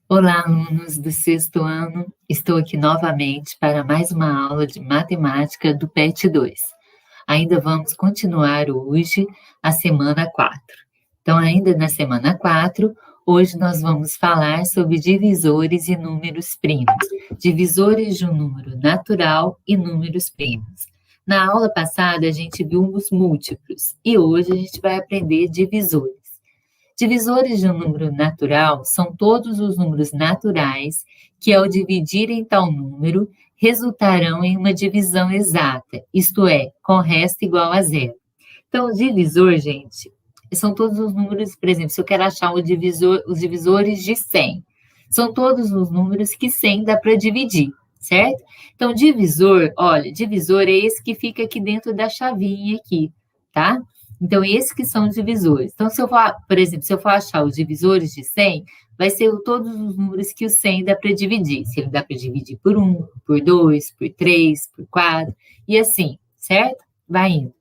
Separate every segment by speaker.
Speaker 1: Olá, alunos do sexto ano. Estou aqui novamente para mais uma aula de matemática do PET 2. Ainda vamos continuar hoje a semana 4. Então, ainda na semana 4, hoje nós vamos falar sobre divisores e números primos, divisores de um número natural e números primos. Na aula passada, a gente viu os múltiplos e hoje a gente vai aprender divisores. Divisores de um número natural são todos os números naturais que, ao dividirem tal número, resultarão em uma divisão exata, isto é, com resto igual a zero. Então, o divisor, gente, são todos os números, por exemplo, se eu quero achar os divisores de 100, são todos os números que 100 dá para dividir, certo? Então, divisor, olha, divisor é esse que fica aqui dentro da chavinha aqui, tá? Então, esses que são os divisores. Então, se eu for, por exemplo, se eu for achar os divisores de 100, vai ser todos os números que o 100 dá para dividir. Se ele dá para dividir por 1, por 2, por 3, por 4, e assim, certo? Vai indo.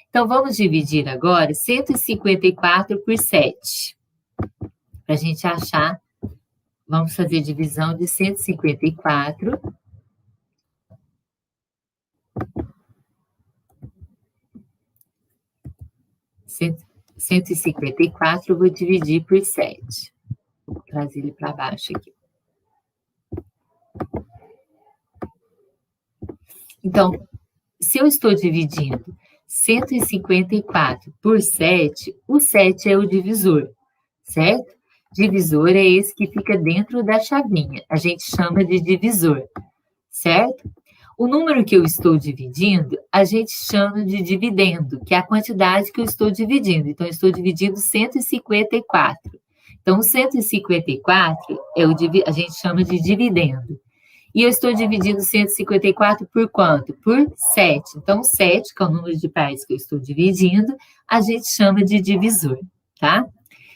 Speaker 1: Então, vamos dividir agora 154 por 7. Para a gente achar, vamos fazer divisão de 154. 154 eu vou dividir por 7. Vou trazer ele para baixo aqui. Então, se eu estou dividindo 154 por 7, o 7 é o divisor, certo? Divisor é esse que fica dentro da chavinha. A gente chama de divisor, certo? O número que eu estou dividindo, a gente chama de dividendo, que é a quantidade que eu estou dividindo. Então, eu estou dividindo 154. Então, o 154 a gente chama de dividendo. E eu estou dividindo 154 por quanto? Por 7. Então, 7, que é o número de partes que eu estou dividindo, a gente chama de divisor, tá?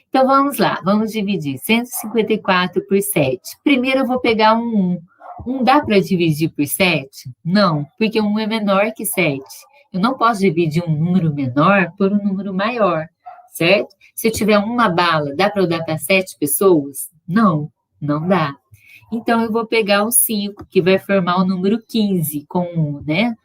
Speaker 1: Então, vamos lá, vamos dividir 154 por 7. Primeiro, eu vou pegar um 1. 1 dá para dividir por 7? Não, porque 1 é menor que 7. Eu não posso dividir um número menor por um número maior, certo? Se eu tiver uma bala, dá para eu dar para 7 pessoas? Não, não dá. Então, eu vou pegar o 5, que vai formar o número 15 com 1, né?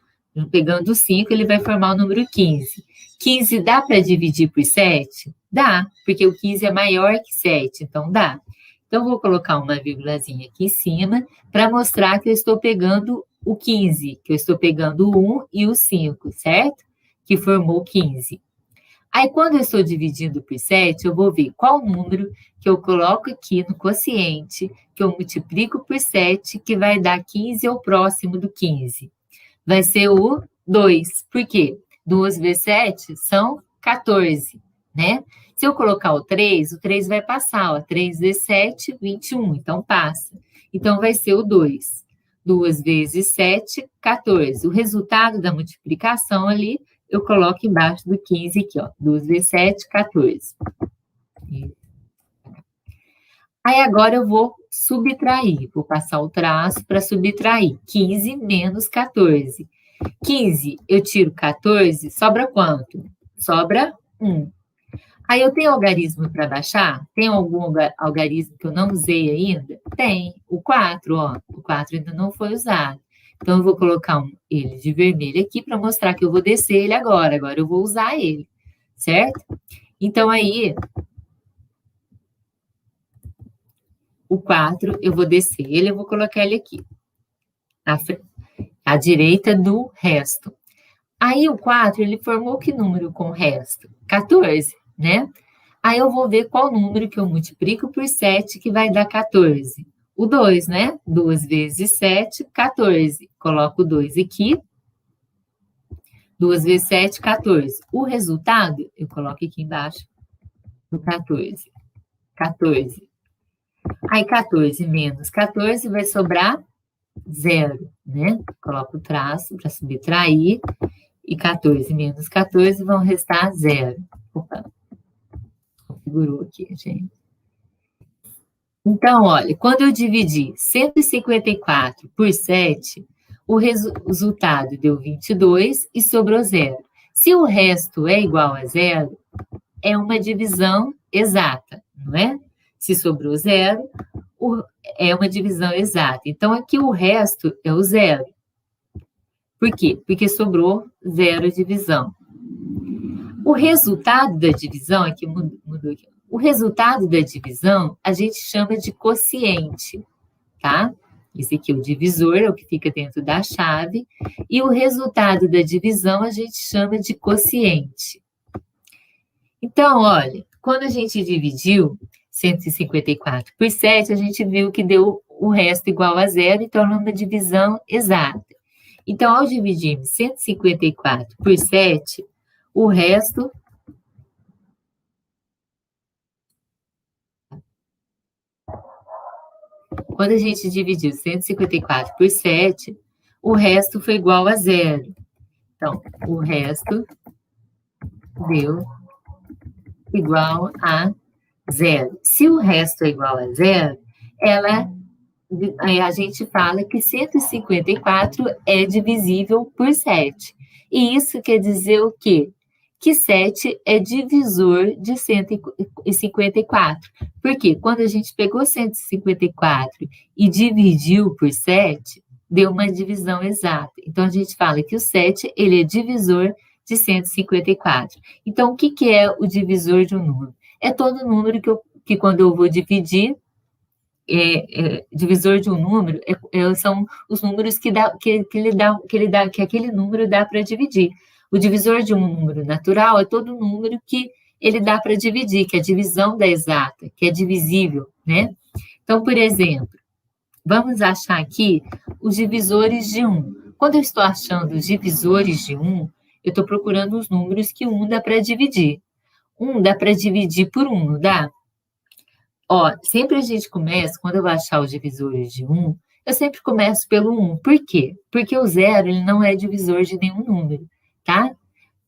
Speaker 1: Pegando o 5, ele vai formar o número 15. 15 dá para dividir por 7? Dá, porque o 15 é maior que 7, então dá. Então, vou colocar uma vírgulazinha aqui em cima para mostrar que eu estou pegando o 15, que eu estou pegando o 1 e o 5, certo? Que formou 15. Aí, quando eu estou dividindo por 7, eu vou ver qual número que eu coloco aqui no quociente, que eu multiplico por 7, que vai dar 15 ao próximo do 15. Vai ser o 2. Por quê? 2 vezes 7 são 14, né? Se eu colocar o 3 vai passar, ó. 3 vezes 7, 21, então passa. Então, vai ser o 2. 2 vezes 7, 14. O resultado da multiplicação ali, eu coloco embaixo do 15 aqui, ó. 2 vezes 7, 14. Aí, agora eu vou subtrair. Vou passar o traço para subtrair. 15 menos 14. 15, eu tiro 14, sobra quanto? Sobra 1. Aí eu tenho algarismo para baixar? Tem algum algarismo que eu não usei ainda? Tem. O 4, ó. O 4 ainda não foi usado. Então, eu vou colocar ele de vermelho aqui para mostrar que eu vou descer ele agora. Agora eu vou usar ele, certo? Então, aí, o 4, eu vou descer ele, eu vou colocar ele aqui, à direita do resto. Aí, o 4, ele formou que número com o resto? 14, né? Aí, eu vou ver qual número que eu multiplico por 7 que vai dar 14. O 2, né? 2 vezes 7, 14. Coloco o 2 aqui. 2 vezes 7, 14. O resultado, eu coloco aqui embaixo, do 14. 14. Aí, 14 menos 14 vai sobrar 0, né? Coloco o traço para subtrair. E 14 menos 14 vão restar 0. Opa, configurou aqui, gente. Então, olha, quando eu dividi 154 por 7, o resultado deu 22 e sobrou 0. Se o resto é igual a 0, é uma divisão exata, não é? Se sobrou 0, é uma divisão exata. Então, aqui o resto é o zero. Por quê? Porque sobrou zero divisão. O resultado da divisão, aqui mudou aqui. O resultado da divisão a gente chama de quociente, tá? Esse aqui é o divisor, é o que fica dentro da chave, e o resultado da divisão a gente chama de quociente. Então, olha, quando a gente dividiu 154 por 7, a gente viu que deu o resto igual a zero, então é uma divisão exata. Então, ao dividirmos 154 por 7, o resto quando a gente dividiu 154 por 7, o resto foi igual a zero. Então, o resto deu igual a zero. Se o resto é igual a zero, a gente fala que 154 é divisível por 7. E isso quer dizer o quê? Que 7 é divisor de 154. Porque quando a gente pegou 154 e dividiu por 7, deu uma divisão exata. Então, a gente fala que o 7 ele é divisor de 154. Então, o que é o divisor de um número? É todo número que quando eu vou dividir, divisor de um número são os números que aquele número dá para dividir. O divisor de um número natural é todo número que ele dá para dividir, que é a divisão da exata, que é divisível, né? Então, por exemplo, vamos achar aqui os divisores de 1. Quando eu estou achando os divisores de 1, eu estou procurando os números que 1 dá para dividir. 1 dá para dividir por 1, não dá? Ó, sempre a gente começa, quando eu vou achar os divisores de 1, eu sempre começo pelo 1. Por quê? Porque o zero ele não é divisor de nenhum número, tá?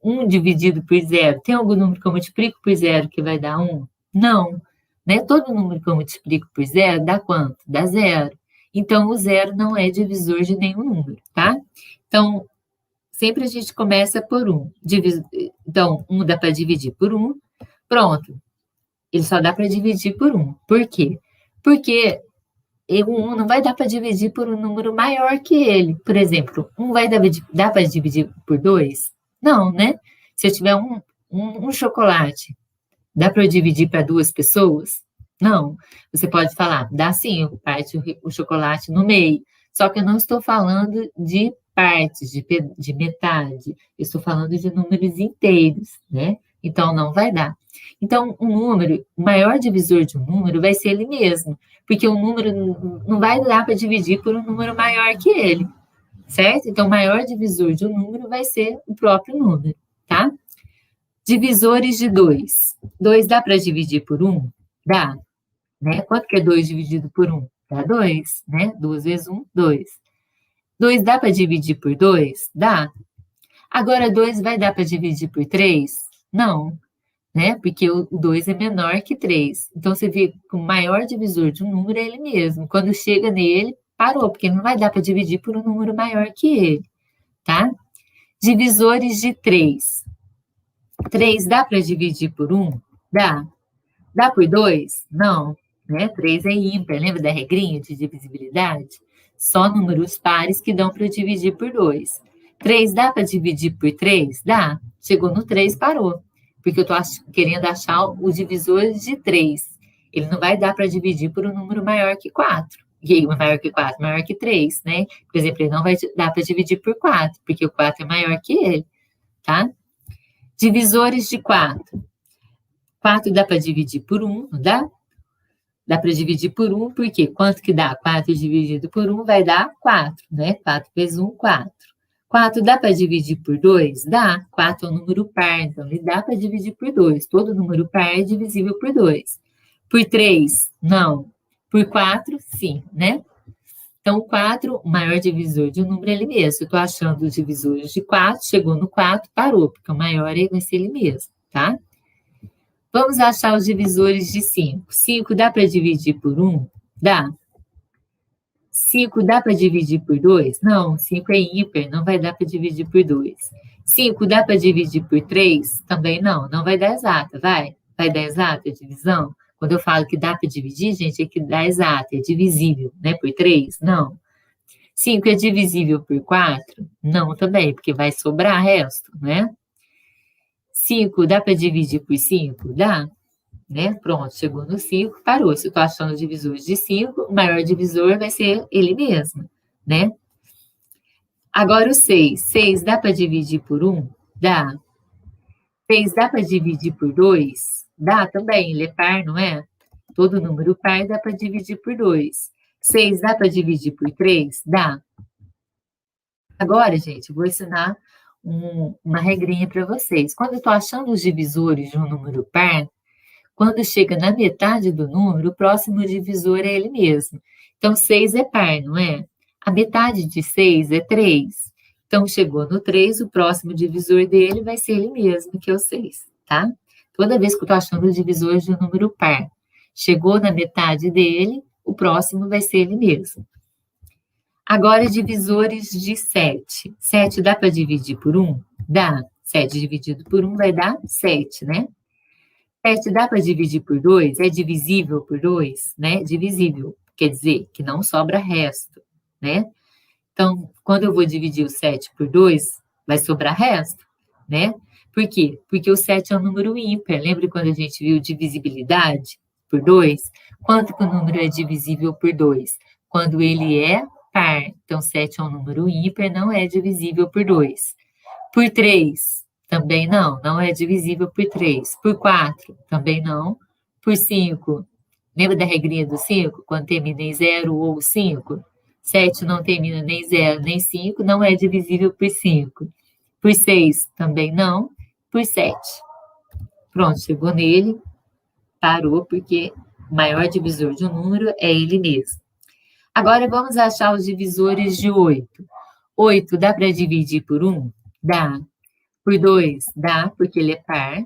Speaker 1: 1 dividido por 0, tem algum número que eu multiplico por 0 que vai dar 1? Não. Né? Todo número que eu multiplico por 0 dá quanto? Dá 0. Então, o 0 não é divisor de nenhum número, tá? Então, sempre a gente começa por 1. Então, 1 dá para dividir por 1. Pronto. Ele só dá para dividir por 1. Por quê? Porque o 1 não vai dar para dividir por um número maior que ele. Por exemplo, 1 vai dar para dividir por 2? Não, né? Se eu tiver um chocolate, dá para eu dividir para 2 pessoas? Não. Você pode falar, dá sim, eu parto o chocolate no meio. Só que eu não estou falando de partes, de metade. Eu estou falando de números inteiros, né? Então, não vai dar. Então, o maior divisor de um número vai ser ele mesmo, porque o número não vai dar para dividir por um número maior que ele, certo? Então, o maior divisor de um número vai ser o próprio número, tá? Divisores de 2. 2 dá para dividir por 1? Dá, né? Quanto que é 2 dividido por 1? Dá 2, né? 2 vezes 1, 2. 2 dá para dividir por 2? Dá. Agora, 2 vai dar para dividir por 3? Não, né? Porque o 2 é menor que 3. Então, você vê que o maior divisor de um número é ele mesmo. Quando chega nele, parou, porque não vai dar para dividir por um número maior que ele, tá? Divisores de 3. 3 dá para dividir por 1? Dá. Dá por 2? Não, né? 3 é ímpar, lembra da regrinha de divisibilidade? Só números pares que dão para dividir por 2. 3 dá para dividir por 3? Dá. Chegou no 3, parou. Porque eu estou querendo achar o divisor de 3. Ele não vai dar para dividir por um número maior que 4. E maior que 4, maior que 3, né? Por exemplo, ele não vai dar para dividir por 4, porque o 4 é maior que ele, tá? Divisores de 4. 4 dá para dividir por 1, não dá? Dá para dividir por 1, porque quanto que dá? 4 dividido por 1 vai dar 4, né? 4 vezes 1, 4. 4 dá para dividir por 2? Dá. 4 é um número par, então ele dá para dividir por 2. Todo número par é divisível por 2. Por 3? Não. Por 4? Sim, né? Então, o 4, o maior divisor de um número é ele mesmo. Eu estou achando os divisores de 4, chegou no 4, parou, porque o maior vai ser ele mesmo, tá? Vamos achar os divisores de 5. 5 dá para dividir por 1? Dá. 5 dá para dividir por 2? Não, 5 é ímpar, não vai dar para dividir por 2. 5 dá para dividir por 3? Também não, não vai dar exata, vai? Vai dar exata a divisão? Quando eu falo que dá para dividir, gente, é que dá exato, é divisível, né, por 3? Não. 5 é divisível por 4? Não, também, porque vai sobrar resto, né? 5 dá para dividir por 5? Dá, né? Pronto, chegou no 5, parou. Se eu estou achando divisores de 5, o maior divisor vai ser ele mesmo, né? Agora o 6. 6 dá para dividir por 1? Dá. 6 dá para dividir por 2? Dá também, ele é par, não é? Todo número par dá para dividir por 2. 6 dá para dividir por 3? Dá. Agora, gente, eu vou ensinar uma regrinha para vocês. Quando eu estou achando os divisores de um número par, quando chega na metade do número, o próximo divisor é ele mesmo. Então, 6 é par, não é? A metade de 6 é 3. Então, chegou no 3, o próximo divisor dele vai ser ele mesmo, que é o 6, tá? Toda vez que eu estou achando os divisores de um número par, chegou na metade dele, o próximo vai ser ele mesmo. Agora, divisores de 7. 7 dá para dividir por 1? Dá. 7 dividido por 1 vai dar 7, né? 7 dá para dividir por 2? É divisível por 2, né? Divisível, quer dizer que não sobra resto, né? Então, quando eu vou dividir o 7 por 2, vai sobrar resto, né? Por quê? Porque o 7 é um número ímpar. Lembra quando a gente viu divisibilidade por 2? Quanto que o número é divisível por 2? Quando ele é par. Então, 7 é um número ímpar, não é divisível por 2. Por 3, também não é divisível por 3. Por 4, também não. Por 5, lembra da regrinha do 5? Quando termina em 0 ou 5? 7 não termina nem 0 nem 5, não é divisível por 5. Por 6, também não. Por 7. Pronto, chegou nele, parou, porque o maior divisor de um número é ele mesmo. Agora vamos achar os divisores de 8. 8 dá para dividir por 1? Dá. Por 2, dá, porque ele é par.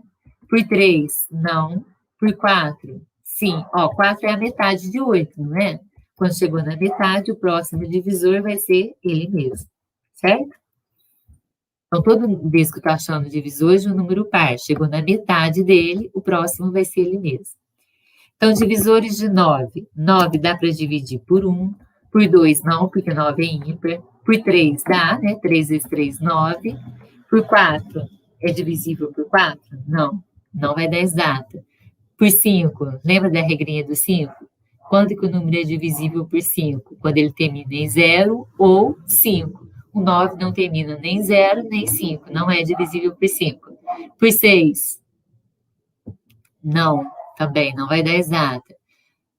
Speaker 1: Por 3, não. Por 4, sim. Ó, 4 é a metade de 8, não é? Quando chegou na metade, o próximo divisor vai ser ele mesmo, certo? Então, toda vez que eu estou achando divisores de um número par, chegou na metade dele, o próximo vai ser ele mesmo. Então, divisores de 9. 9 dá para dividir por 1. Por 2, não, porque 9 é ímpar. Por 3, dá, né? 3 vezes 3, 9. Por 4, é divisível por 4? Não, não vai dar exata. Por 5, lembra da regrinha do 5? Quando que o número é divisível por 5? Quando ele termina em 0 ou 5. O 9 não termina nem 0 nem 5, não é divisível por 5. Por 6, não, também não vai dar exata.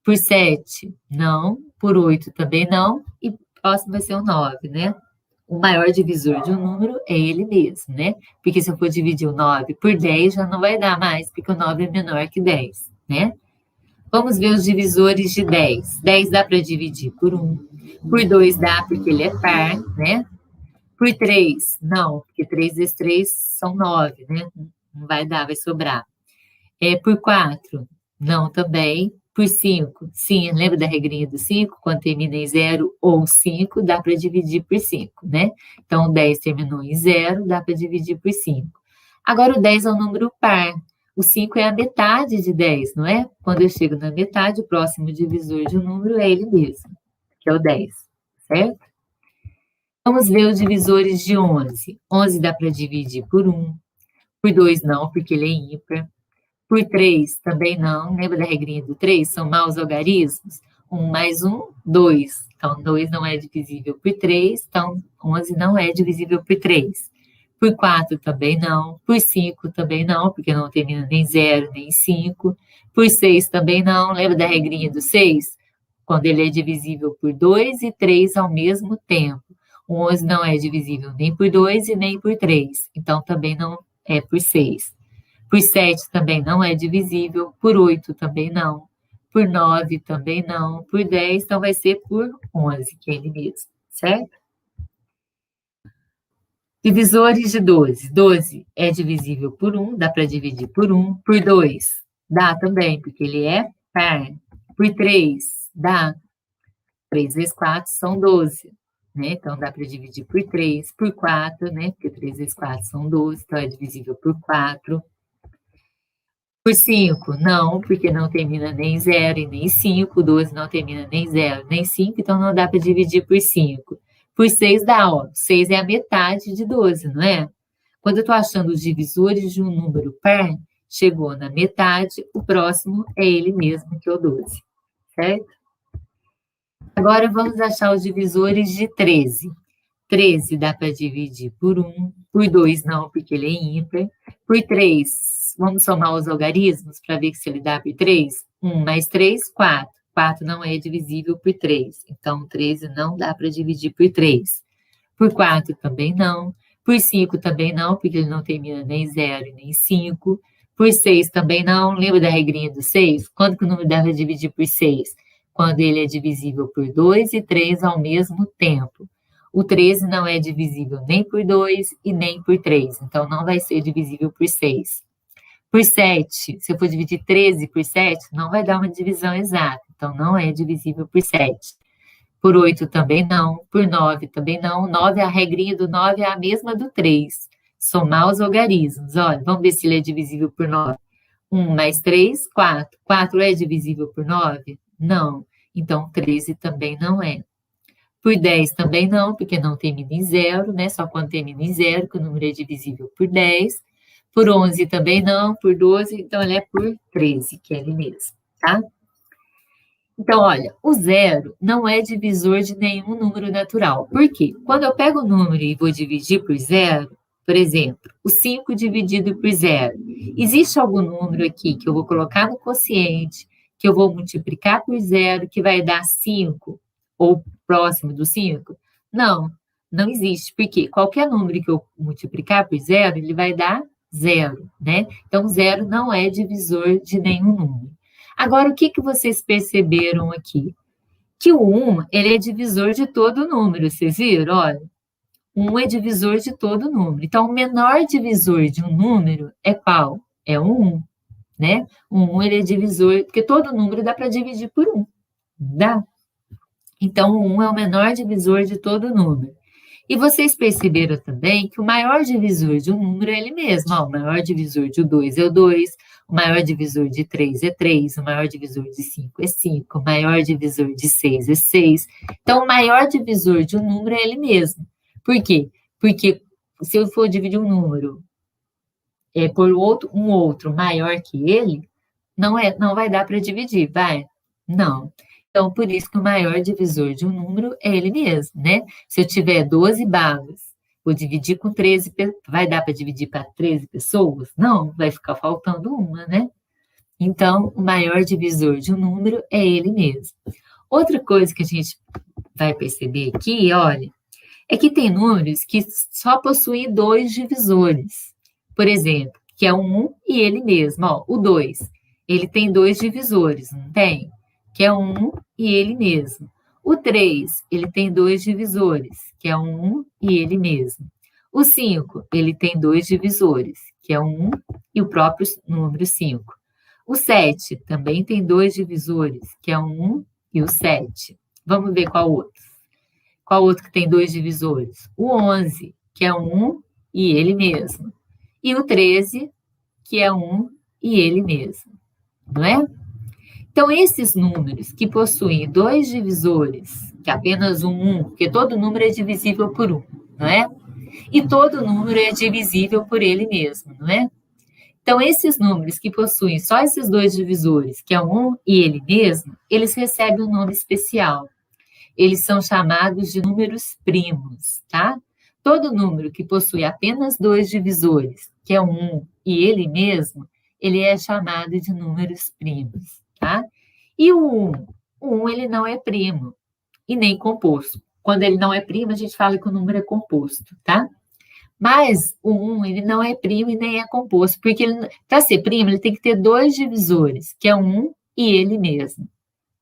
Speaker 1: Por 7, não. Por 8, também não. E o próximo vai ser o 9, né? O maior divisor de um número é ele mesmo, né? Porque se eu for dividir o 9 por 10, já não vai dar mais, porque o 9 é menor que 10, né? Vamos ver os divisores de 10. 10 dá para dividir por 1. Por 2 dá, porque ele é par, né? Por 3, não, porque 3 vezes 3 são 9, né? Não vai dar, vai sobrar. Por 4, não também. Por 5, sim, lembra da regrinha do 5? Quando termina em 0 ou 5, dá para dividir por 5, né? Então, o 10 terminou em 0, dá para dividir por 5. Agora, o 10 é um número par. O 5 é a metade de 10, não é? Quando eu chego na metade, o próximo divisor de um número é ele mesmo, que é o 10, certo? Vamos ver os divisores de 11. 11 dá para dividir por 1. Por 2 não, porque ele é ímpar. Por 3, também não. Lembra da regrinha do 3? São maus algarismos. 1 mais 1, 2. Então, 2 não é divisível por 3. Então, 11 não é divisível por 3. Por 4, também não. Por 5, também não, porque não termina nem 0, nem 5. Por 6, também não. Lembra da regrinha do 6? Quando ele é divisível por 2 e 3 ao mesmo tempo. O 11 não é divisível nem por 2 e nem por 3. Então, também não é por 6. Por 7 também não é divisível, por 8 também não, por 9 também não, por 10, então vai ser por 11, que é ele mesmo, certo? Divisores de 12. 12 é divisível por 1, dá para dividir por 1. Por 2, dá também, porque ele é par. Por 3, dá. 3 vezes 4 são 12, né? Então, dá para dividir por 3. Por 4, né? Porque 3 vezes 4 são 12, então é divisível por 4. Por 5, não, porque não termina nem 0 e nem 5. 12 não termina nem 0, nem 5, então não dá para dividir por 5. Por 6 dá, ó. 6 é a metade de 12, não é? Quando eu estou achando os divisores de um número par, chegou na metade, o próximo é ele mesmo, que é o 12, certo? Agora vamos achar os divisores de 13. 13 dá para dividir por 1, por 2 não, porque ele é ímpar. Por 3, vamos somar os algarismos para ver se ele dá por 3. 1 mais 3, 4. 4 não é divisível por 3, então 13 não dá para dividir por 3. Por 4 também não. Por 5 também não, porque ele não termina nem 0 e nem 5. Por 6 também não. Lembra da regrinha do 6? Quando que o número dá para dividir por 6? Quando ele é divisível por 2 e 3 ao mesmo tempo. O 13 não é divisível nem por 2 e nem por 3, então não vai ser divisível por 6. Por 7, se eu for dividir 13 por 7, não vai dar uma divisão exata, então não é divisível por 7. Por 8 também não, por 9 também não. 9, a regrinha do 9 é a mesma do 3. Somar os algarismos, olha, vamos ver se ele é divisível por 9. 1 mais 3, 4. 4 é divisível por 9? Não, então 13 também não é. Por 10 também não, porque não termina em 0, né? Só quando termina em 0 que o número é divisível por 10. Por 11 também não, por 12, então ele é por 13, que é ele mesmo, tá? Então, olha, o 0 não é divisor de nenhum número natural. Por quê? Quando eu pego o número e vou dividir por 0, por exemplo, o 5 dividido por 0, existe algum número aqui que eu vou colocar no quociente, que eu vou multiplicar por 0, que vai dar 5, ou próximo do 5? Não, não existe, porque qualquer número que eu multiplicar por 0, ele vai dar 0, né? Então, 0 não é divisor de nenhum número. Agora, o que vocês perceberam aqui? Que o 1, ele é divisor de todo número, vocês viram? Olha, 1 é divisor de todo número. Então, o menor divisor de um número é qual? É o 1, né? O 1, ele é divisor, porque todo número dá para dividir por 1, dá? Então, o 1 é o menor divisor de todo número. E vocês perceberam também que o maior divisor de um número é ele mesmo. Ó, o maior divisor de 2 é o 2, o maior divisor de 3 é 3, o maior divisor de 5 é 5, o maior divisor de 6 é 6. Então, o maior divisor de um número é ele mesmo. Por quê? Porque se eu for dividir um número por um outro maior que ele, não vai dar para dividir, vai? Não. Então, por isso que o maior divisor de um número é ele mesmo, né? Se eu tiver 12 balas, vou dividir com 13, vai dar para dividir para 13 pessoas? Não, vai ficar faltando uma, né? Então, o maior divisor de um número é ele mesmo. Outra coisa que a gente vai perceber aqui, olha, é que tem números que só possuem 2 divisores. Por exemplo, que é o 1 e ele mesmo. Ó, o 2, ele tem 2 divisores, não tem? Que é o 1 e ele mesmo. O 3, ele tem 2 divisores, que é o 1 e ele mesmo. O 5, ele tem 2 divisores, que é o 1 e o próprio número 5. O 7 também tem 2 divisores, que é o 1 e o 7. Vamos ver qual outro. Qual outro que tem 2 divisores? O 11, que é o 1 e ele mesmo. E o 13, que é 1 e ele mesmo. Não é? Então, esses números que possuem 2 divisores, que é apenas um 1, porque todo número é divisível por 1, não é? E todo número é divisível por ele mesmo, não é? Então, esses números que possuem só esses 2 divisores, que é o 1 e ele mesmo, eles recebem um nome especial. Eles são chamados de números primos, tá? Todo número que possui apenas 2 divisores, que é o 1 e ele mesmo, ele é chamado de números primos, tá? E o 1 ele não é primo e nem composto. Quando ele não é primo, a gente fala que o número é composto, tá? Mas o 1, ele não é primo e nem é composto, porque para ser primo, ele tem que ter 2 divisores, que é o 1 e ele mesmo,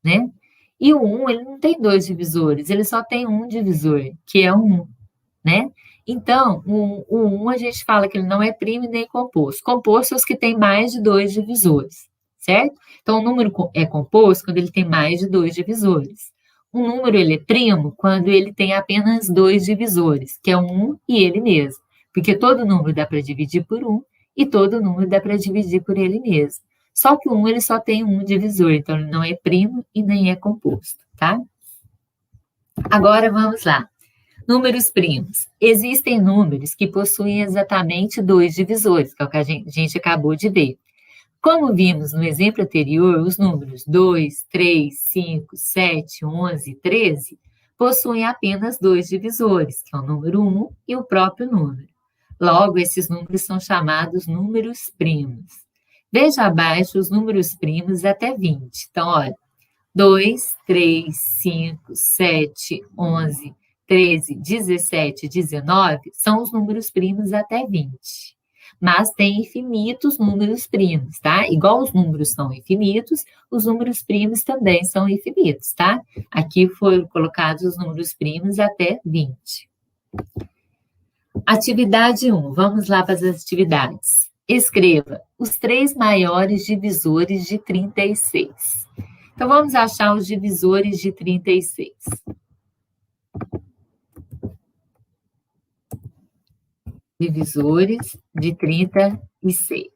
Speaker 1: né? E o 1, ele não tem 2 divisores, ele só tem um divisor, que é o 1, né? Então, o 1 a gente fala que ele não é primo e nem composto. Composto é os que têm mais de 2 divisores, certo? Então, o número é composto quando ele tem mais de 2 divisores. Um número, ele é primo quando ele tem apenas 2 divisores, que é o 1 e ele mesmo. Porque todo número dá para dividir por 1 e todo número dá para dividir por ele mesmo. Só que o 1 ele só tem um divisor, então ele não é primo e nem é composto, tá? Agora vamos lá. Números primos. Existem números que possuem exatamente 2 divisores, que é o que a gente acabou de ver. Como vimos no exemplo anterior, os números 2, 3, 5, 7, 11 e 13 possuem apenas 2 divisores, que é o número 1 e o próprio número. Logo, esses números são chamados números primos. Veja abaixo os números primos até 20. Então, olha, 2, 3, 5, 7, 11, 13, 17, 19 são os números primos até 20. Mas tem infinitos números primos, tá? Igual os números são infinitos, os números primos também são infinitos, tá? Aqui foram colocados os números primos até 20. Atividade 1. Vamos lá para as atividades. Escreva os 3 maiores divisores de 36. Então, vamos achar os divisores de 36. Divisores de 36.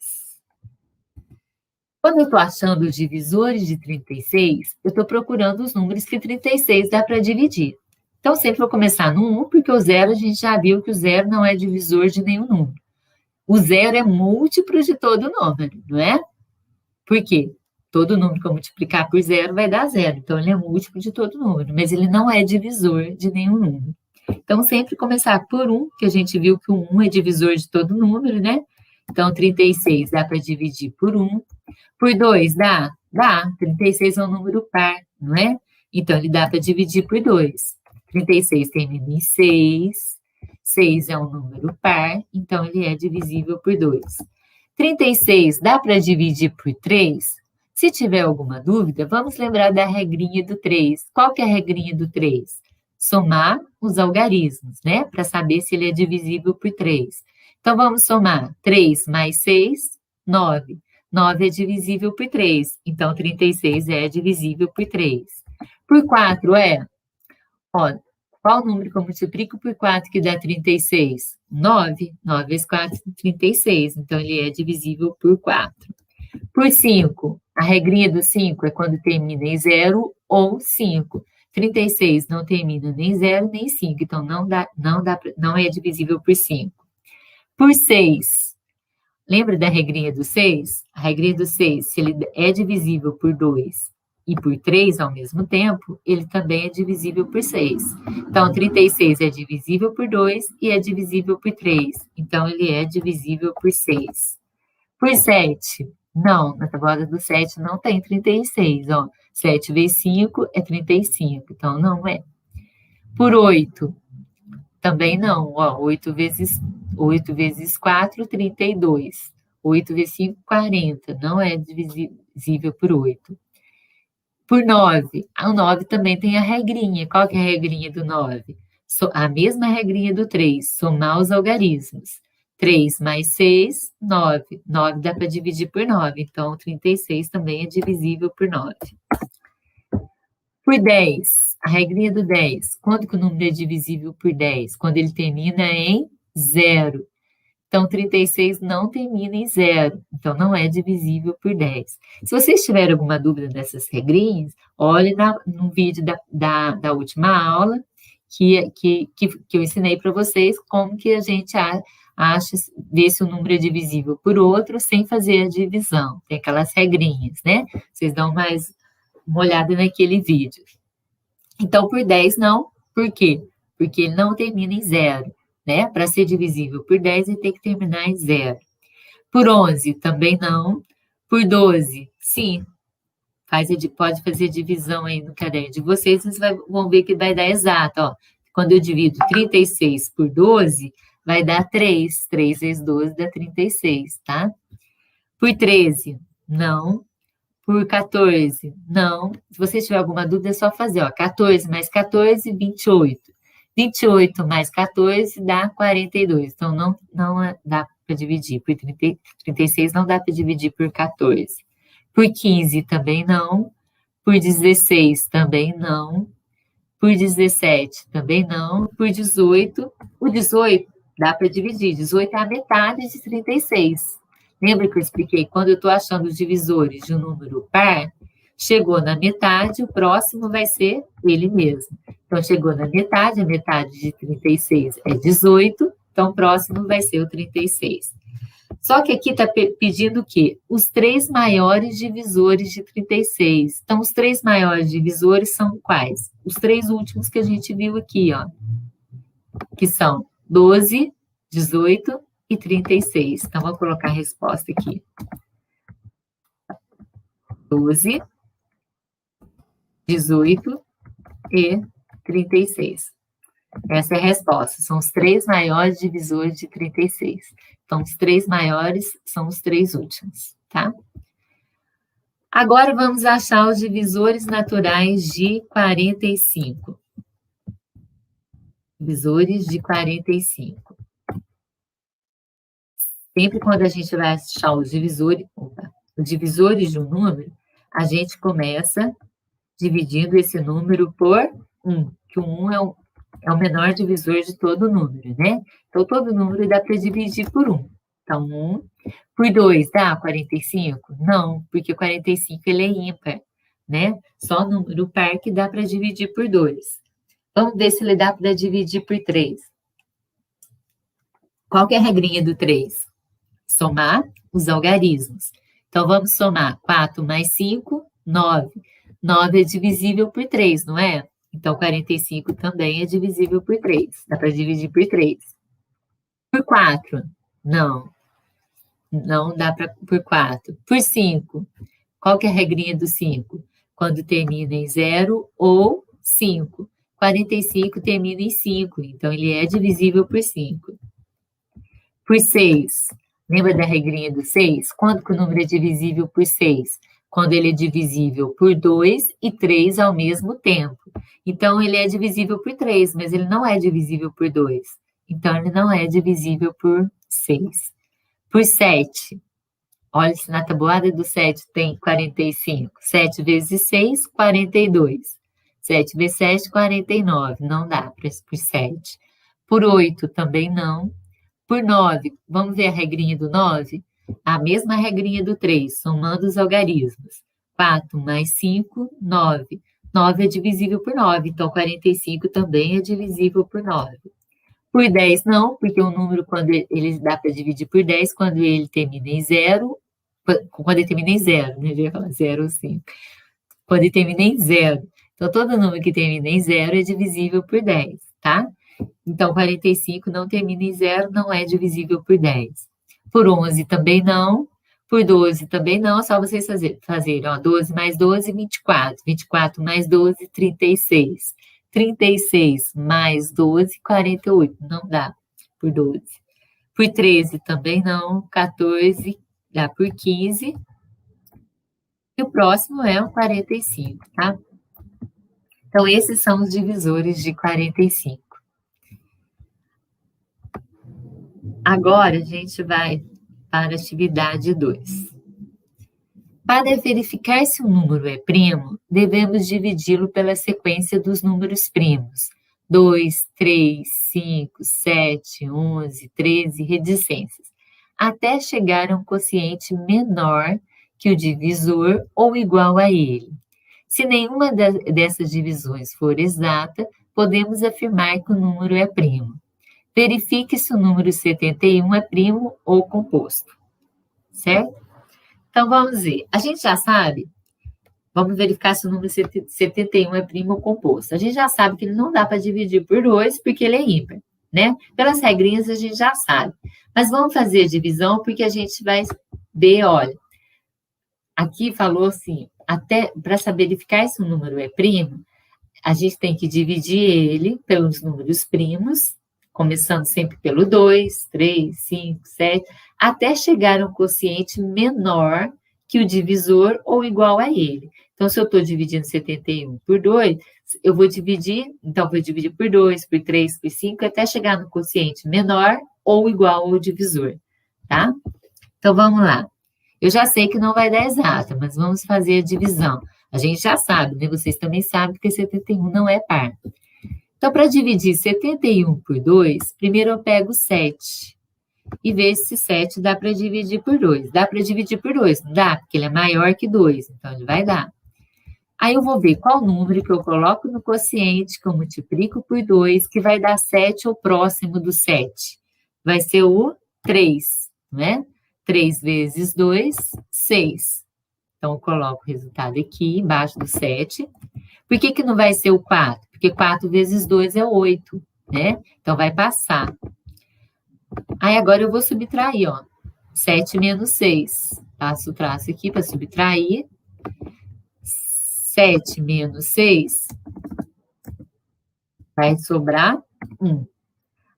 Speaker 1: Quando eu estou achando os divisores de 36, eu estou procurando os números que 36 dá para dividir. Então, sempre vou começar no 1, porque o 0 a gente já viu que o 0 não é divisor de nenhum número. O 0 é múltiplo de todo número, não é? Por quê? Todo número que eu multiplicar por 0 vai dar 0. Então, ele é múltiplo de todo número, mas ele não é divisor de nenhum número. Então, sempre começar por 1, que a gente viu que o 1 é divisor de todo número, né? Então, 36 dá para dividir por 1. Por 2 dá? Dá. 36 é um número par, não é? Então, ele dá para dividir por 2. 36 termina em 6. 6 é um número par, então ele é divisível por 2. 36 dá para dividir por 3? Se tiver alguma dúvida, vamos lembrar da regrinha do 3. Qual que é a regrinha do 3? Somar os algarismos, né? Para saber se ele é divisível por 3. Então, vamos somar 3 mais 6, 9. 9 é divisível por 3, então 36 é divisível por 3. Por 4 é? Ó, qual número que eu multiplico por 4 que dá 36? 9. 9 vezes 4, 36. Então, ele é divisível por 4. Por 5, a regrinha do 5 é quando termina em 0 ou 5. 36 não termina nem 0 nem 5, então não é divisível por 5. Por 6, lembra da regrinha do 6? A regrinha do 6, se ele é divisível por 2 e por 3 ao mesmo tempo, ele também é divisível por 6. Então, 36 é divisível por 2 e é divisível por 3. Então, ele é divisível por 6. Por 7, não, na tabuada do 7 não tem 36, ó. 7 vezes 5 é 35, então não é. Por 8, também não, ó. 8 vezes 4, 32. 8 vezes 5, 40, não é divisível por 8. Por 9, o 9 também tem a regrinha. Qual que é a regrinha do 9? A mesma regrinha do 3, somar os algarismos. 3 mais 6, 9. 9 dá para dividir por 9, então 36 também é divisível por 9. Por 10, a regrinha do 10. Quando que o número é divisível por 10? Quando ele termina em 0. Então, 36 não termina em 0, então não é divisível por 10. Se vocês tiverem alguma dúvida dessas regrinhas, olhe no vídeo da última aula que eu ensinei para vocês como que a gente acha, vê se o número é divisível por outro sem fazer a divisão. Tem aquelas regrinhas, né? Vocês dão mais uma olhada naquele vídeo. Então, por 10 não. Por quê? Porque ele não termina em 0. Né? Para ser divisível por 10, ele tem que terminar em 0. Por 11, também não. Por 12, sim. Pode fazer divisão aí no caderno de vocês, vocês vão ver que vai dar exato. Ó. Quando eu divido 36 por 12, vai dar 3. 3 vezes 12 dá 36, tá? Por 13, não. Por 14, não. Se vocês tiverem alguma dúvida, é só fazer. Ó. 14 mais 14, 28. 28 mais 14 dá 42. Então, não dá para dividir. Por 36 não dá para dividir por 14. Por 15 também não. Por 16 também não. Por 17 também não. Por 18, o 18 dá para dividir. 18 é a metade de 36. Lembra que eu expliquei? Quando eu estou achando os divisores de um número par, chegou na metade, o próximo vai ser ele mesmo. Então, chegou na metade, a metade de 36 é 18, então o próximo vai ser o 36. Só que aqui está pedindo o quê? Os 3 maiores divisores de 36. Então, os 3 maiores divisores são quais? Os 3 últimos que a gente viu aqui, ó, que são 12, 18 e 36. Então, vou colocar a resposta aqui. 12, 18 e 36. Essa é a resposta. São os 3 maiores divisores de 36. Então, os 3 maiores são os 3 últimos, tá? Agora, vamos achar os divisores naturais de 45. Divisores de 45. Sempre quando a gente vai achar os divisores de um número, a gente começa dividindo esse número por 1, que o 1 é o menor divisor de todo número, né? Então, todo número dá para dividir por 1. Então, 1 por 2 dá 45? Não, porque 45 ele é ímpar, né? Só número par que dá para dividir por 2. Vamos ver se ele dá para dividir por 3. Qual que é a regrinha do 3? Somar os algarismos. Então, vamos somar 4 mais 5, 9. 9 é divisível por 3, não é? Então, 45 também é divisível por 3. Dá para dividir por 3. Por 4? Não. Não dá por 4. Por 5? Qual que é a regrinha do 5? Quando termina em 0 ou 5. 45 termina em 5, então ele é divisível por 5. Por 6? Lembra da regrinha do 6? Quando que o número é divisível por 6? Quando ele é divisível por 2 e 3 ao mesmo tempo. Então, ele é divisível por 3, mas ele não é divisível por 2. Então, ele não é divisível por 6. Por 7. Olha, se na tabuada do 7 tem 45. 7 vezes 6, 42. 7 vezes 7, 49. Não dá por 7. Por 8, também não. Por 9, vamos ver a regrinha do 9? A mesma regrinha do 3, somando os algarismos. 4 mais 5, 9. 9 é divisível por 9, então 45 também é divisível por 9. Por 10 não, porque o número, quando ele dá para dividir por 10, quando ele termina em 0, quando ele termina em 0, né? Eu ia falar 0 ou 5. Quando ele termina em 0. Então, todo número que termina em 0 é divisível por 10, tá? Então, 45 não termina em 0, não é divisível por 10. Por 11 também não. Por 12 também não, só vocês fazerem, ó, 12 mais 12, 24. 24 mais 12, 36. 36 mais 12, 48. Não dá por 12. Por 13 também não. 14 dá por 15. E o próximo é o 45, tá? Então, esses são os divisores de 45. Agora, a gente vai para a atividade 2. Para verificar se um número é primo, devemos dividi-lo pela sequência dos números primos. 2, 3, 5, 7, 11, 13, reticências, até chegar a um quociente menor que o divisor ou igual a ele. Se nenhuma dessas divisões for exata, podemos afirmar que o número é primo. Verifique se o número 71 é primo ou composto, certo? Então, vamos ver. A gente já sabe, vamos verificar se o número 71 é primo ou composto. A gente já sabe que ele não dá para dividir por 2, porque ele é ímpar, né? Pelas regrinhas a gente já sabe. Mas vamos fazer a divisão, porque a gente vai ver, olha, aqui falou assim, até para saber verificar se o número é primo, a gente tem que dividir ele pelos números primos, começando sempre pelo 2, 3, 5, 7, até chegar a um quociente menor que o divisor ou igual a ele. Então, se eu estou dividindo 71 por 2, eu vou dividir, então vou dividir por 2, por 3, por 5, até chegar no quociente menor ou igual ao divisor, tá? Então, vamos lá. Eu já sei que não vai dar exata, mas vamos fazer a divisão. A gente já sabe, né? Vocês também sabem que 71 não é par. Então, para dividir 71 por 2, primeiro eu pego 7. e ver se 7 dá para dividir por 2. Dá para dividir por 2, não dá? Porque ele é maior que 2, então ele vai dar. Aí eu vou ver qual número que eu coloco no quociente, que eu multiplico por 2, que vai dar 7 ou próximo do 7. Vai ser o 3, né? 3 vezes 2, 6. Então, eu coloco o resultado aqui, embaixo do 7. Por que que não vai ser o 4? Porque 4 vezes 2 é 8, né? Então, vai passar. Aí, agora eu vou subtrair, ó. 7 menos 6. Passo o traço aqui para subtrair. 7 menos 6 vai sobrar 1.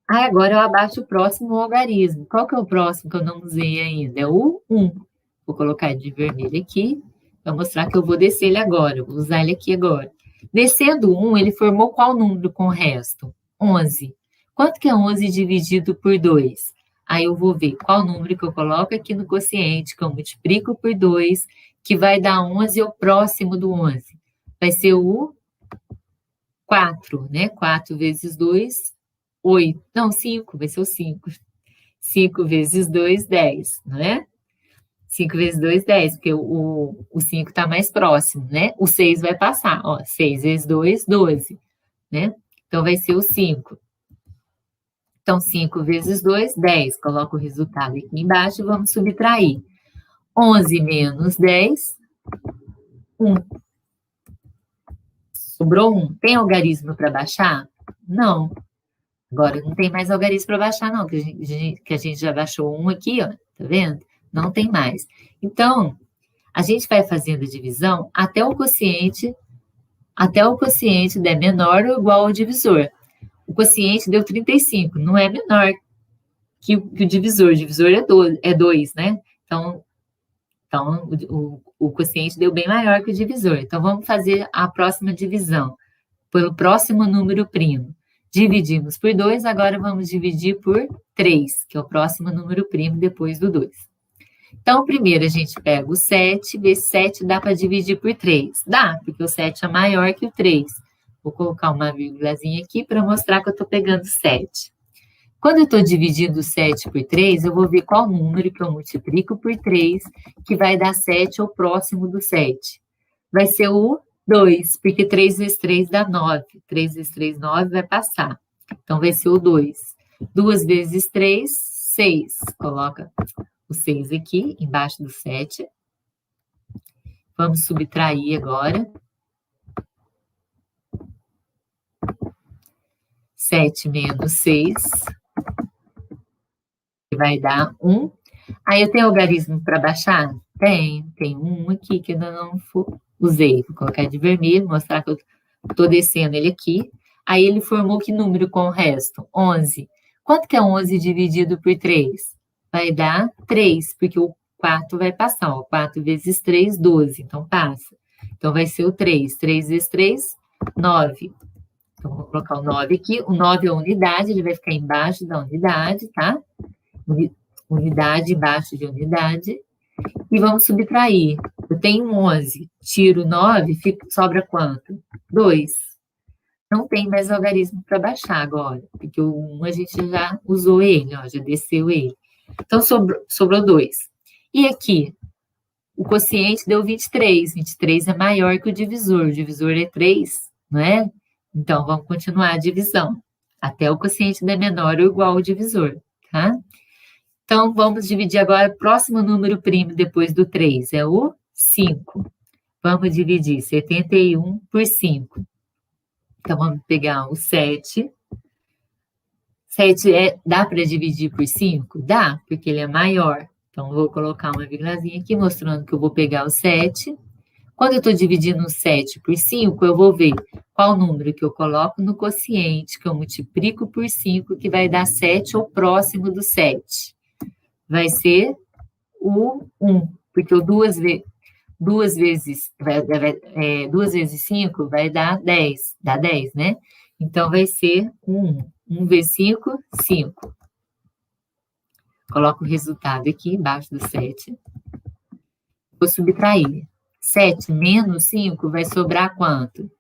Speaker 1: Aí, agora eu abaixo o próximo algarismo. Qual que é o próximo que eu não usei ainda? É o 1. Vou colocar de vermelho aqui, para mostrar que eu vou descer ele agora. Eu vou usar ele aqui agora. Descendo 1, ele formou qual número com o resto? 11. Quanto que é 11 dividido por 2? Aí eu vou ver qual número que eu coloco aqui no quociente, que eu multiplico por 2, que vai dar 11 ao próximo do 11. Vai ser o 4, né? 4 vezes 2, 8. Não, 5, vai ser o 5. 5 vezes 2, 10, não é? 5 vezes 2, 10, porque o 5 está mais próximo, né? O 6 vai passar, ó, 6 vezes 2, 12, né? Então, vai ser o 5. Então, 5 vezes 2, 10. Coloco o resultado aqui embaixo e vamos subtrair. 11 menos 10, 1. Sobrou 1. Tem algarismo para baixar? Não. Agora, não tem mais algarismo para baixar, não, que a gente já baixou 1 aqui, ó, tá vendo? Não tem mais. Então, a gente vai fazendo a divisão até o quociente der menor ou igual ao divisor. O quociente deu 35, não é menor que o divisor. O divisor é 2, né? Então o quociente deu bem maior que o divisor. Então, vamos fazer a próxima divisão pelo próximo número primo. Dividimos por 2, agora vamos dividir por 3, que é o próximo número primo depois do 2. Então, primeiro a gente pega o 7, vê se 7 dá para dividir por 3. Dá, porque o 7 é maior que o 3. Vou colocar uma vírgulazinha aqui para mostrar que eu estou pegando 7. Quando eu estou dividindo o 7 por 3, eu vou ver qual número que eu multiplico por 3, que vai dar 7 ao próximo do 7. Vai ser o 2, porque 3 vezes 3 dá 9. 3 vezes 3, 9, vai passar. Então, vai ser o 2. 2 vezes 3, 6. Coloca o 6 aqui, embaixo do 7. Vamos subtrair agora. 7 menos 6, que vai dar 1. Aí eu tenho algarismo para baixar? Tem um aqui que eu ainda não usei. Vou colocar de vermelho, mostrar que eu estou descendo ele aqui. Aí ele formou que número com o resto? 11. Quanto que é 11 dividido por 3? Vai dar 3, porque o 4 vai passar. Ó, 4 vezes 3, 12. Então, passa. Então, vai ser o 3. 3 vezes 3, 9. Então, vou colocar o 9 aqui. O 9 é a unidade, ele vai ficar embaixo da unidade, tá? Unidade embaixo de unidade. E vamos subtrair. Eu tenho 11, tiro 9, sobra quanto? 2. Não tem mais algarismo para baixar agora, porque o 1 a gente já usou ele, ó, já desceu ele. Então, sobrou 2. E aqui, o quociente deu 23. 23 é maior que o divisor é 3, não é? Então, vamos continuar a divisão, até o quociente der menor ou igual ao divisor, tá? Então, vamos dividir agora o próximo número primo depois do 3, é o 5. Vamos dividir 71 por 5. Então, vamos pegar o 7. 7 dá para dividir por 5? Dá, porque ele é maior. Então, vou colocar uma vírgulazinha aqui, mostrando que eu vou pegar o 7. Quando eu estou dividindo o 7 por 5, eu vou ver qual número que eu coloco no quociente, que eu multiplico por 5, que vai dar 7 ou próximo do 7. Vai ser o 1, porque o 2 vezes 5 vai dar 10, dá 10, né? Então, vai ser 1. 1 vezes 5, 5. Coloco o resultado aqui embaixo do 7. Vou subtrair. 7 menos 5 vai sobrar quanto?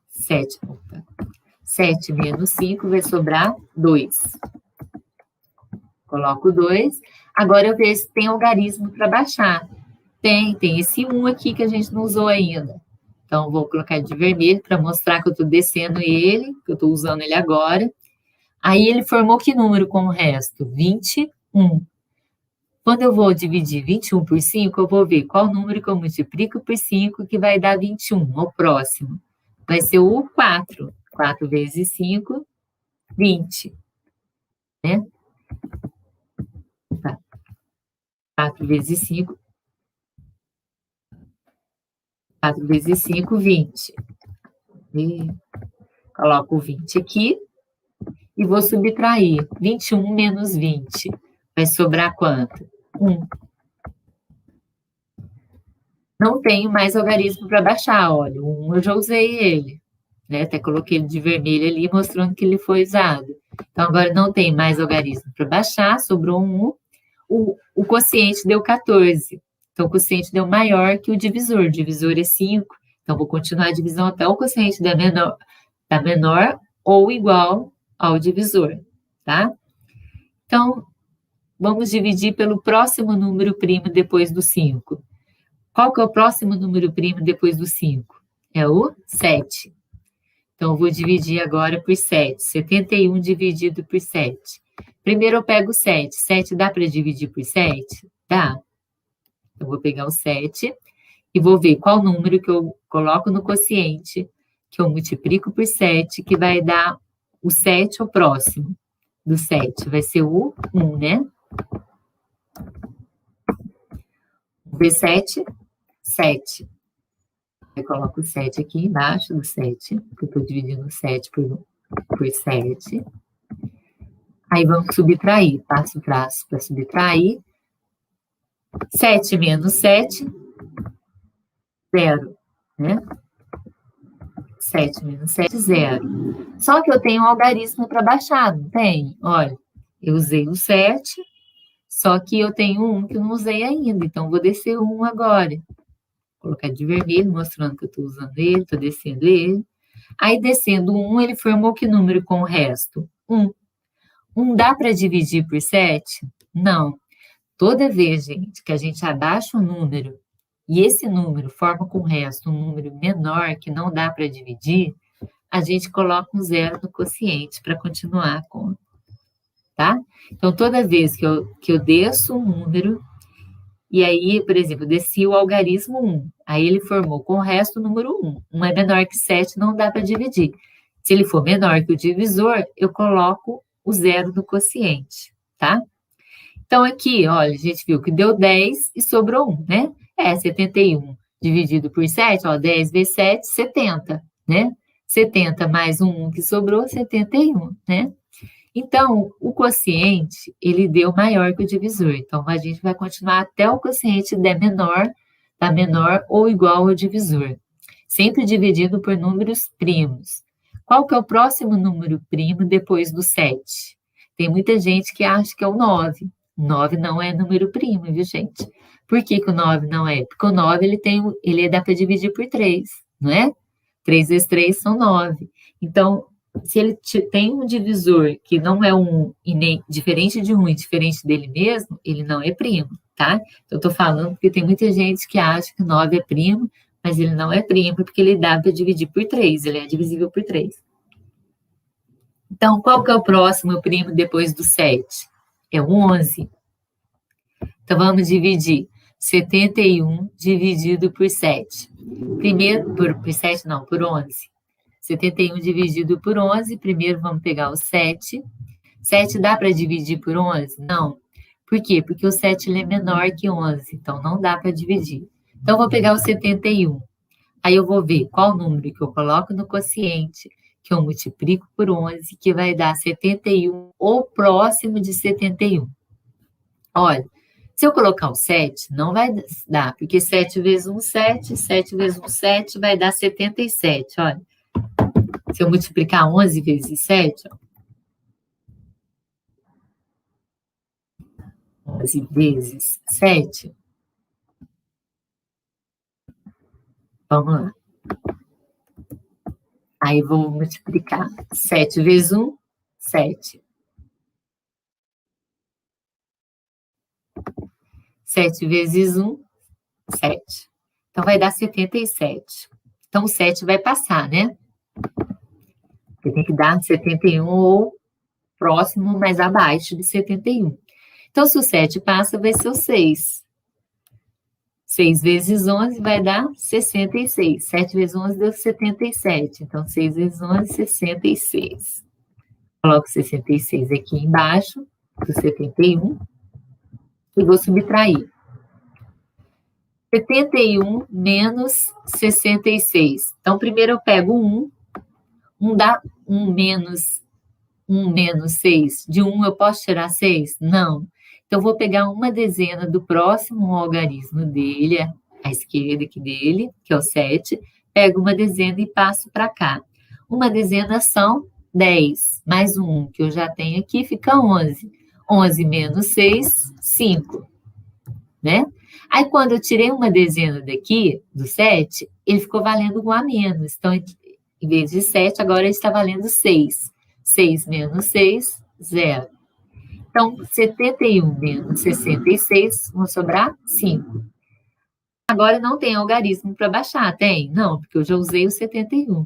Speaker 1: 7 menos 5 vai sobrar 2. coloco 2. Agora eu vejo se tem algarismo para baixar. Tem esse 1 aqui que a gente não usou ainda. Então, vou colocar de vermelho para mostrar que eu estou descendo ele, que eu estou usando ele agora. Aí, ele formou que número com o resto? 21. Quando eu vou dividir 21 por 5, eu vou ver qual número que eu multiplico por 5 que vai dar 21, o próximo. Vai ser o 4. 4 vezes 5, 20. Né? 4 vezes 5. 4 vezes 5, 20. E coloco o 20 aqui e vou subtrair. 21 menos 20. Vai sobrar quanto? 1. Não tenho mais algarismo para baixar, olha. O 1 eu já usei ele. Né? Até coloquei ele de vermelho ali, mostrando que ele foi usado. Então, agora não tem mais algarismo para baixar, sobrou um 1. O quociente deu 14. Então, o quociente deu maior que o divisor. O divisor é 5. Então, vou continuar a divisão até o quociente dar menor ou igual ao divisor, tá? Então, vamos dividir pelo próximo número primo depois do 5. Qual que é o próximo número primo depois do 5? É o 7. Então, eu vou dividir agora por 7. 71 dividido por 7. Primeiro eu pego 7. 7 dá para dividir por 7? Dá. Eu vou pegar o 7 e vou ver qual número que eu coloco no quociente, que eu multiplico por 7, que vai dar o 7 ao próximo do 7. Vai ser o 1, né? Vou ver 7, 7. Eu coloco o 7 aqui embaixo do 7, porque eu estou dividindo 7 por 7. Aí vamos subtrair, passo o traço para subtrair. 7 menos 7, 0, né? 7 menos 7, 0. Só que eu tenho um algarismo para baixar, não tem? Olha, eu usei o 7, só que eu tenho um que eu não usei ainda, então vou descer um agora. Vou colocar de vermelho, mostrando que eu estou usando ele, estou descendo ele. Aí, descendo 1, ele formou que número com o resto? 1. 1 dá para dividir por 7? Não. Toda vez, gente, que a gente abaixa um número e esse número forma com o resto um número menor que não dá para dividir, a gente coloca um 0 no quociente para continuar a conta, tá? Então, toda vez que eu desço um número, e aí, por exemplo, eu desci o algarismo 1, aí ele formou com o resto o número 1. 1 é menor que 7, não dá para dividir. Se ele for menor que o divisor, eu coloco o 0 no quociente, tá? Então, aqui, olha, a gente viu que deu 10 e sobrou 1, né? 71 dividido por 7, ó, 10 vezes 7, 70, né? 70 mais um 1 que sobrou, 71, né? Então, o quociente, ele deu maior que o divisor. Então, a gente vai continuar até o quociente der menor ou igual ao divisor. Sempre dividido por números primos. Qual que é o próximo número primo depois do 7? Tem muita gente que acha que é o 9. 9 não é número primo, viu, gente? Por que que o 9 não é? Porque o 9, ele dá para dividir por 3, não é? 3 vezes 3 são 9. Então, se ele tem um divisor que não é diferente de 1 e diferente dele mesmo, ele não é primo, tá? Eu tô falando porque tem muita gente que acha que 9 é primo, mas ele não é primo porque ele dá para dividir por 3, ele é divisível por 3. Então, qual que é o próximo primo depois do 7? É o 11. Então, vamos dividir 71 dividido por 7. Primeiro, por 7 não, por 11. 71 dividido por 11, primeiro vamos pegar o 7. 7 dá para dividir por 11? Não. Por quê? Porque o 7 ele é menor que 11, então não dá para dividir. Então, eu vou pegar o 71. Aí eu vou ver qual número que eu coloco no quociente, que eu multiplico por 11, que vai dar 71 ou próximo de 71. Olha, se eu colocar o 7, não vai dar, porque 7 vezes 1, 7, 7 vezes 1, 7, vai dar 77, olha. Se eu multiplicar 11 vezes 7, ó, 11 vezes 7, vamos lá. Aí vou multiplicar 7 vezes 1, 7. 7 vezes 1, 7. Então, vai dar 77. Então, o 7 vai passar, né? Porque tem que dar 71 ou próximo, mas abaixo de 71. Então, se o 7 passa, vai ser o 6. 6 vezes 11 vai dar 66. 7 vezes 11 deu 77. Então, 6 vezes 11, 66. Coloco 66 aqui embaixo do 71 e vou subtrair. 71 menos 66. Então, primeiro eu pego 1. 1 dá 1 menos 6. De 1 eu posso tirar 6? Não. Então, vou pegar uma dezena do próximo algarismo dele, à esquerda aqui dele, que é o 7. Pego uma dezena e passo para cá. Uma dezena são 10, mais 1 que eu já tenho aqui, fica 11. 11 menos 6, 5, né? Aí, quando eu tirei uma dezena daqui, do 7, ele ficou valendo 1 a menos. Então, em vez de 7, agora ele está valendo 6. 6 menos 6, 0. Então, 71 menos 66, vão sobrar 5. Agora, não tem algarismo para baixar, tem? Não, porque eu já usei o 71.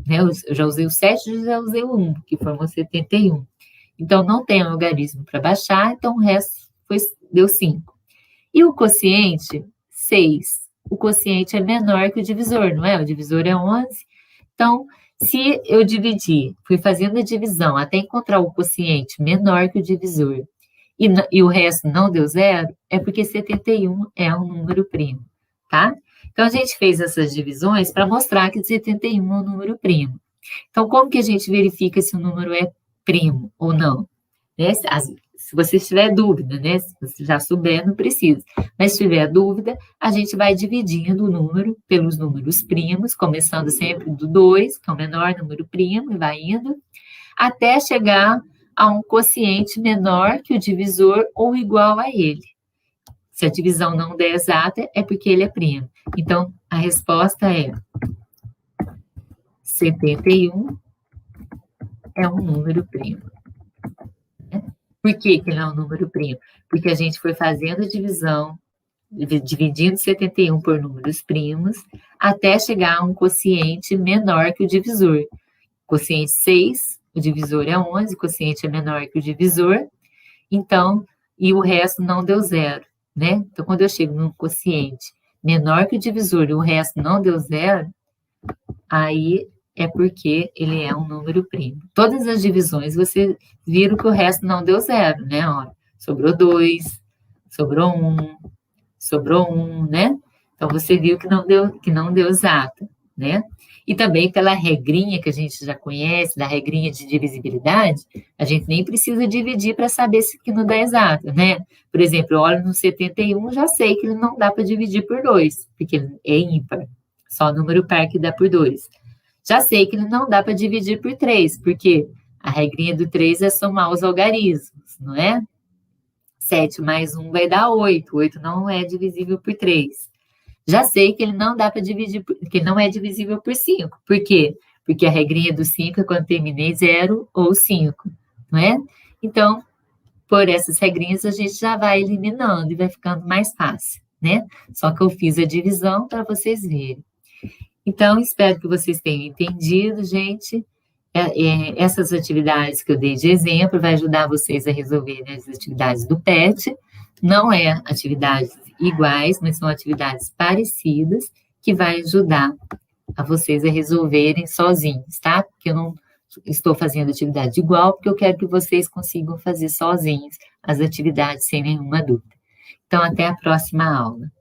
Speaker 1: Né? Eu já usei o 7 e já usei o 1, que formou 71. Então, não tem algarismo para baixar, então o resto deu 5. E o quociente, 6. O quociente é menor que o divisor, não é? O divisor é 11. Então, se eu dividir, fui fazendo a divisão até encontrar o quociente menor que o divisor e o resto não deu 0, é porque 71 é um número primo, tá? Então, a gente fez essas divisões para mostrar que 71 é um número primo. Então, como que a gente verifica se o número é primo ou não? Né? Se você tiver dúvida, né? Se você já souber, não precisa. Mas se tiver dúvida, a gente vai dividindo o número pelos números primos, começando sempre do 2, que é o menor número primo, e vai indo, até chegar a um quociente menor que o divisor ou igual a ele. Se a divisão não der exata, é porque ele é primo. Então, a resposta é 71 é um número primo. Por que ele é um número primo? Porque a gente foi fazendo a divisão, dividindo 71 por números primos, até chegar a um quociente menor que o divisor. Quociente 6, o divisor é 11, o quociente é menor que o divisor, então, e o resto não deu 0, né? Então, quando eu chego num quociente menor que o divisor e o resto não deu 0, aí é porque ele é um número primo. Todas as divisões, você viram que o resto não deu 0, né? Ó, sobrou 2, sobrou 1, né? Então, você viu que não deu exato, né? E também pela regrinha que a gente já conhece, da regrinha de divisibilidade, a gente nem precisa dividir para saber se que não dá exato, né? Por exemplo, eu olho no 71, já sei que ele não dá para dividir por 2, porque ele é ímpar, só número par que dá por 2. Já sei que ele não dá para dividir por 3, porque a regrinha do 3 é somar os algarismos, não é? 7 mais 1 vai dar 8. 8 não é divisível por 3. Já sei que ele não dá para dividir, que ele não é divisível por 5. Por quê? Porque a regrinha do 5 é quando terminei 0 ou 5, não é? Então, por essas regrinhas, a gente já vai eliminando e vai ficando mais fácil, né? Só que eu fiz a divisão para vocês verem. Então, espero que vocês tenham entendido, gente. Essas atividades que eu dei de exemplo vai ajudar vocês a resolver as atividades do PET. Não é atividades iguais, mas são atividades parecidas que vai ajudar a vocês a resolverem sozinhos, tá? Porque eu não estou fazendo atividade igual, porque eu quero que vocês consigam fazer sozinhos as atividades sem nenhuma dúvida. Então, até a próxima aula.